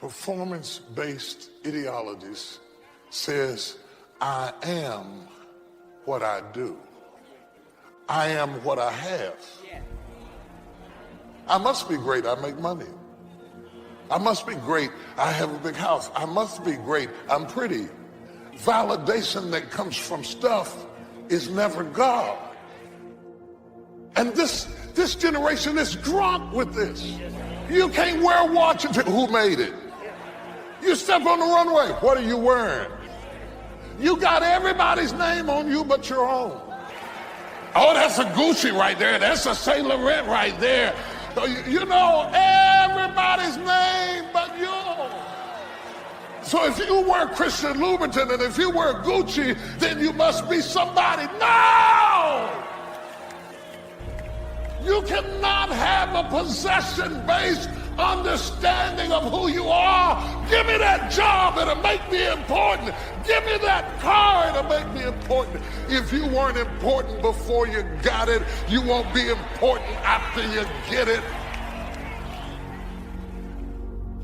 Performance-based ideologies says, I am what I do. I am what I have. I must be great, I make money. I must be great, I have a big house. I must be great, I'm pretty. Validation that comes from stuff is never God. And this generation is drunk with this. You can't wear a watch until who made it? You step on the runway, what are you wearing? You got everybody's name on you but your own. Oh, that's a Gucci right there. That's a Saint Laurent right there. You know, everybody's name but yours. So if you wear Christian Louboutin and if you wear Gucci, then you must be somebody. No! You cannot have a possession-based understanding of who you are. Give me that job, it'll make me important. Give me that car, it'll make me important. If you weren't important before you got it, you won't be important after you get it.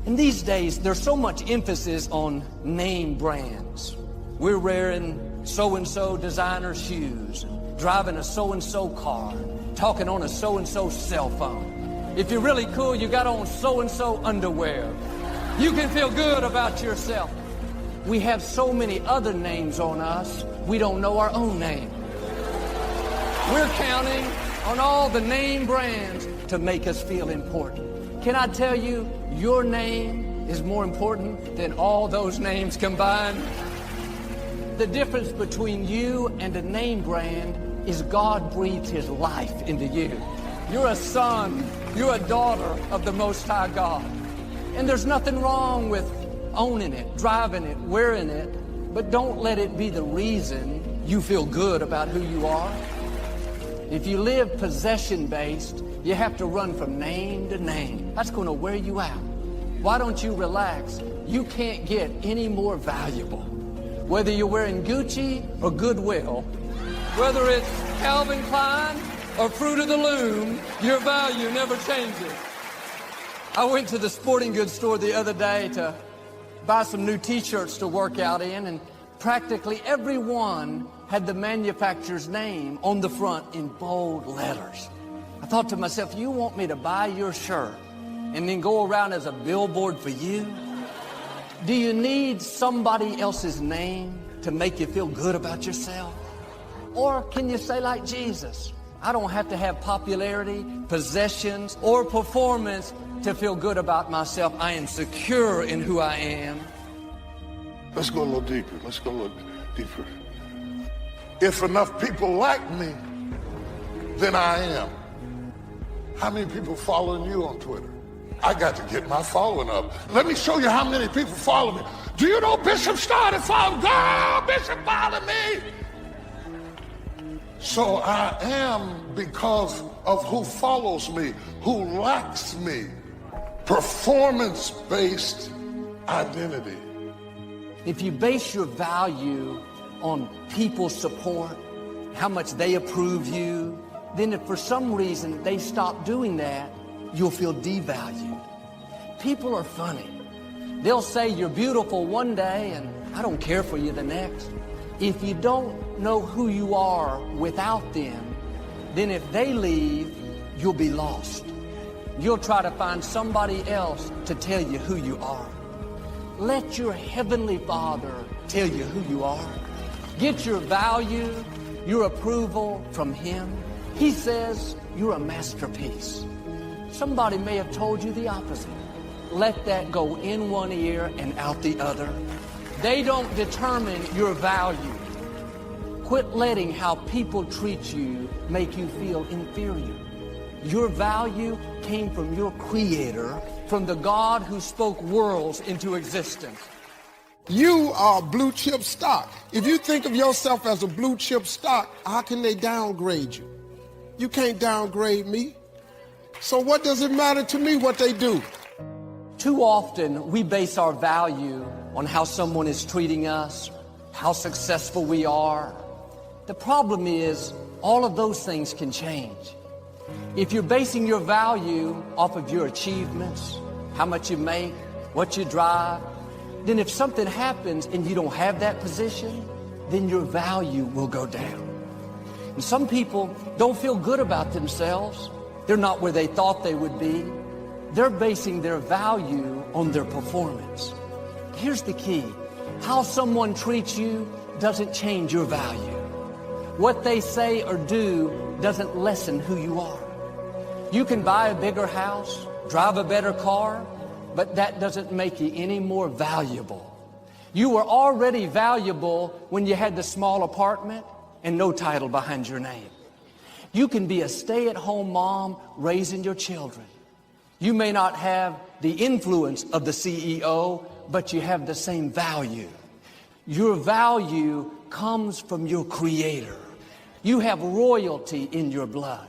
In these days, there's so much emphasis on name brands. We're wearing so-and-so designer shoes, driving a so-and-so car, talking on a so-and-so cell phone. If you're really cool, you got on so-and-so underwear. You can feel good about yourself. We have so many other names on us, we don't know our own name. We're counting on all the name brands to make us feel important. Can I tell you, your name is more important than all those names combined? The difference between you and a name brand is God breathed his life into you. You're a son, you're a daughter of the Most High God. And there's nothing wrong with owning it, driving it, wearing it, but don't let it be the reason you feel good about who you are. If you live possession-based, you have to run from name to name. That's going to wear you out. Why don't you relax? You can't get any more valuable. Whether you're wearing Gucci or Goodwill, whether it's Calvin Klein or Fruit of the Loom, your value never changes. I went to the sporting goods store the other day to buy some new t-shirts to work out in, and practically every one had the manufacturer's name on the front in bold letters. I thought to myself, you want me to buy your shirt and then go around as a billboard for you? Do you need somebody else's name to make you feel good about yourself? Or can you say like Jesus, I don't have to have popularity, possessions, or performance to feel good about myself. I am secure in who I am. Let's go a little deeper. Let's go a little deeper. If enough people like me, then I am. How many people following you on Twitter? I got to get my following up. Let me show you how many people follow me. Do you know Bishop started following? Girl, Bishop followed me. So I am because of who follows me, who likes me. Performance-based identity. If you base your value on people's support, how much they approve you, then if for some reason they stop doing that, you'll feel devalued. People are funny. They'll say you're beautiful one day and I don't care for you the next. If you don't know who you are without them, then if they leave, you'll be lost. You'll try to find somebody else to tell you who you are. Let your Heavenly Father tell you who you are. Get your value, your approval from Him. He says you're a masterpiece. Somebody may have told you the opposite. Let that go in one ear and out the other. They don't determine your value. Quit letting how people treat you make you feel inferior. Your value came from your Creator, from the God who spoke worlds into existence. You are blue chip stock. If you think of yourself as a blue chip stock, how can they downgrade you? You can't downgrade me. So what does it matter to me what they do? Too often we base our value on how someone is treating us, how successful we are. The problem is all of those things can change. If you're basing your value off of your achievements, how much you make, what you drive, then if something happens and you don't have that position, then your value will go down. And some people don't feel good about themselves. They're not where they thought they would be. They're basing their value on their performance. Here's the key. How someone treats you doesn't change your value. What they say or do doesn't lessen who you are. You can buy a bigger house, drive a better car, but that doesn't make you any more valuable. You were already valuable when you had the small apartment and no title behind your name. You can be a stay-at-home mom raising your children. You may not have the influence of the CEO, but you have the same value. Your value comes from your Creator. You have royalty in your blood.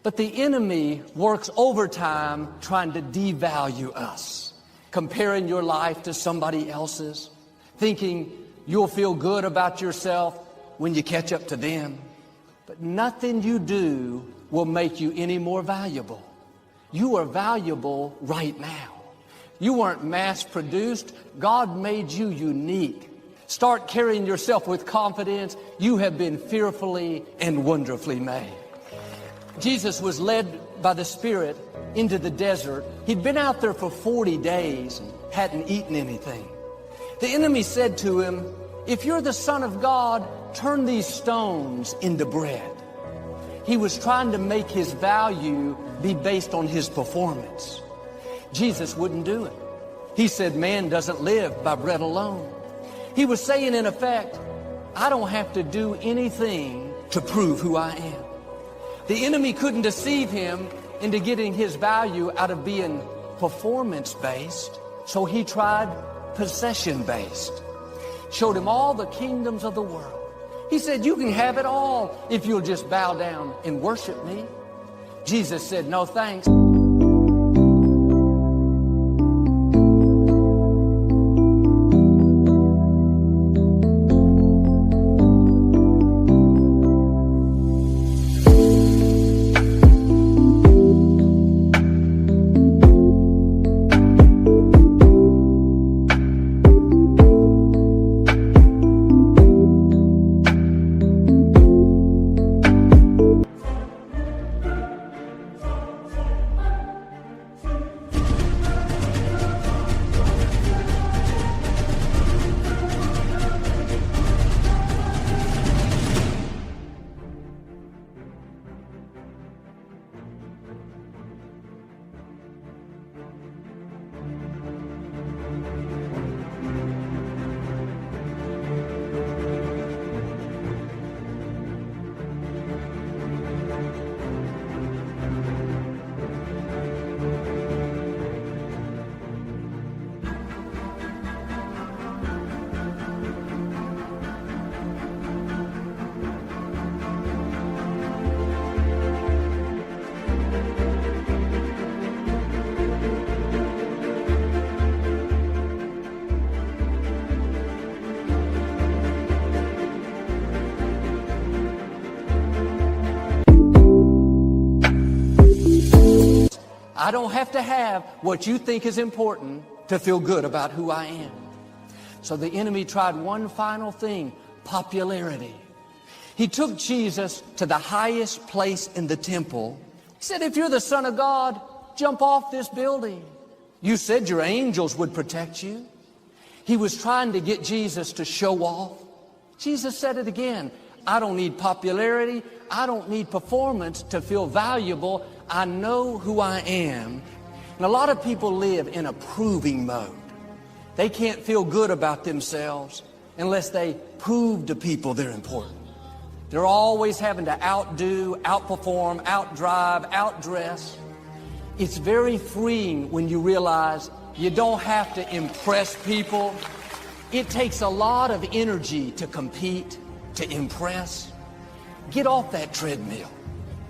But the enemy works overtime trying to devalue us, comparing your life to somebody else's, thinking you'll feel good about yourself when you catch up to them. But nothing you do will make you any more valuable. You are valuable right now. You weren't mass-produced. God made you unique. Start carrying yourself with confidence. You have been fearfully and wonderfully made. Jesus was led by the Spirit into the desert. He'd been out there for 40 days and hadn't eaten anything. The enemy said to him, "If you're the Son of God, turn these stones into bread." He was trying to make his value be based on his performance. Jesus wouldn't do it. He said, "Man doesn't live by bread alone." He was saying, in effect, I don't have to do anything to prove who I am. The enemy couldn't deceive him into getting his value out of being performance-based, so he tried possession-based. Showed him all the kingdoms of the world. He said, "You can have it all if you'll just bow down and worship me." Jesus said, "No thanks." I don't have to have what you think is important to feel good about who I am. So the enemy tried one final thing, popularity. He took Jesus to the highest place in the temple. He said, "If you're the Son of God, jump off this building. You said your angels would protect you." He was trying to get Jesus to show off. Jesus said it again. I don't need popularity. I don't need performance to feel valuable. I know who I am. And a lot of people live in a proving mode. They can't feel good about themselves unless they prove to people they're important. They're always having to outdo, outperform, outdrive, outdress. It's very freeing when you realize you don't have to impress people. It takes a lot of energy to compete, to impress. Get off that treadmill.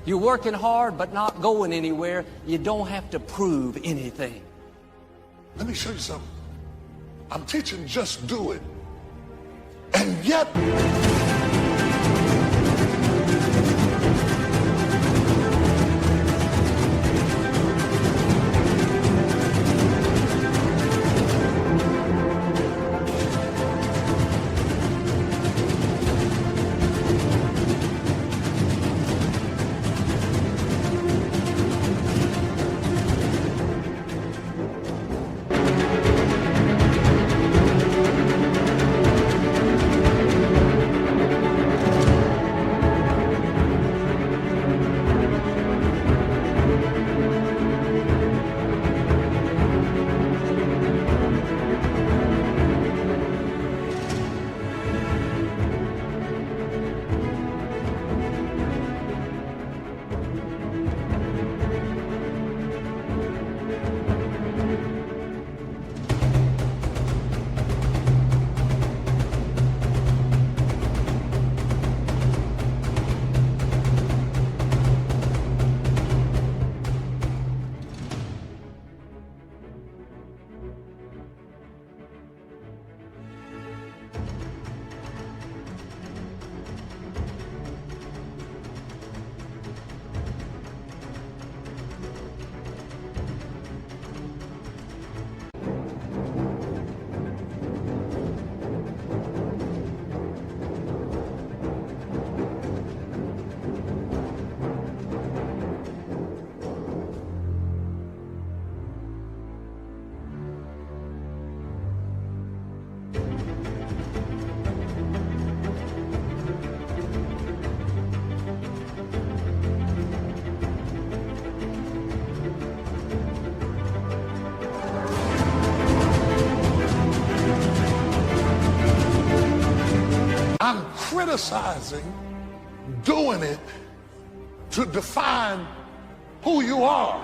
You're working hard but not going anywhere. You don't have to prove anything. Let me show you something. I'm teaching just do it. And yet, criticizing doing it to define who you are.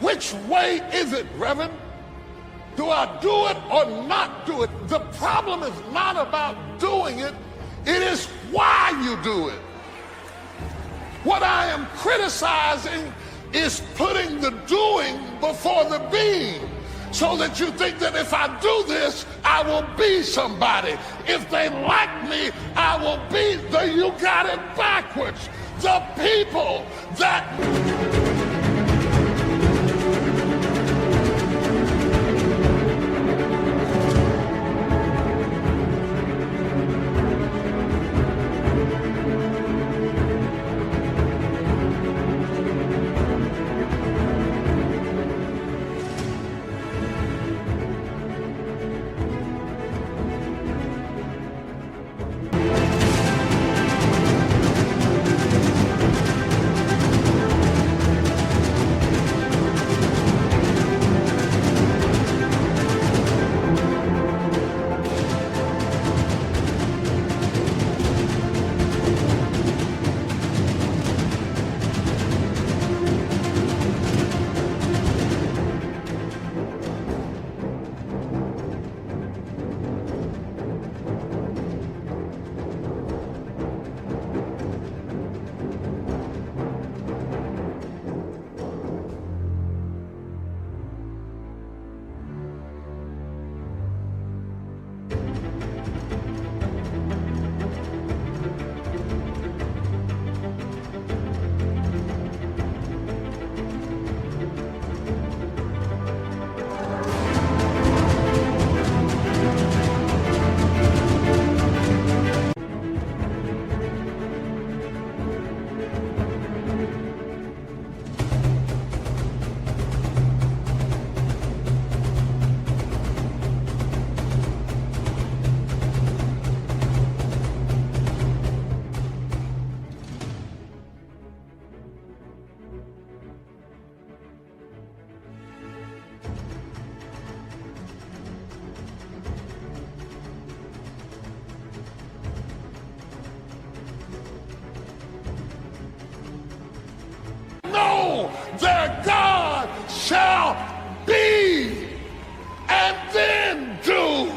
Which way is it, Reverend? Do I do it or not do it? The problem is not about doing it, it is why you do it. What I am criticizing is putting the doing before the being, so that you think that if I do this, I will be somebody. If they like me, I will be. You got it backwards. The people that... Their God shall be and then do.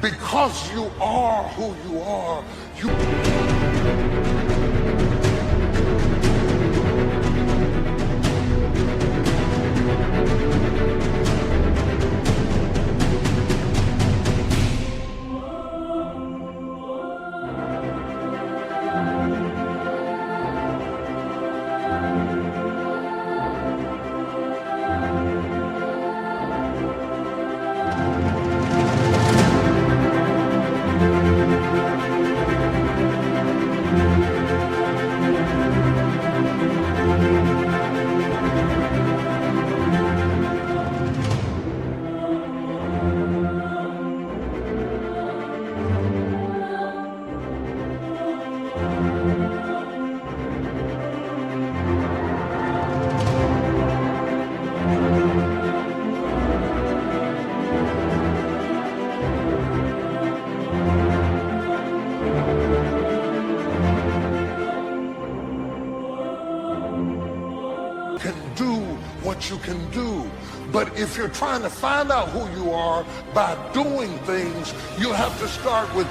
Because you are who you are, can do what you can do. But if you're trying to find out who you are by doing things, you have to start with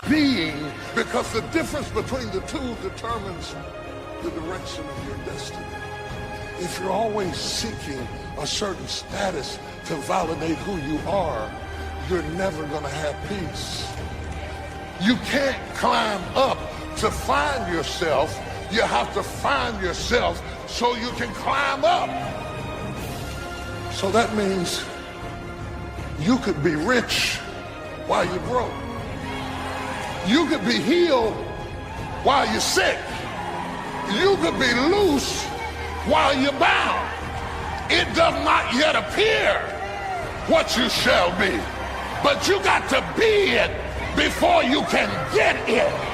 being, because the difference between the two determines the direction of your destiny. If you're always seeking a certain status to validate who you are, you're never going to have peace. You can't climb up to find yourself. You have to find yourself so you can climb up. So that means you could be rich while you're broke. You could be healed while you're sick. You could be loose while you're bound. It does not yet appear what you shall be, but you got to be it before you can get it.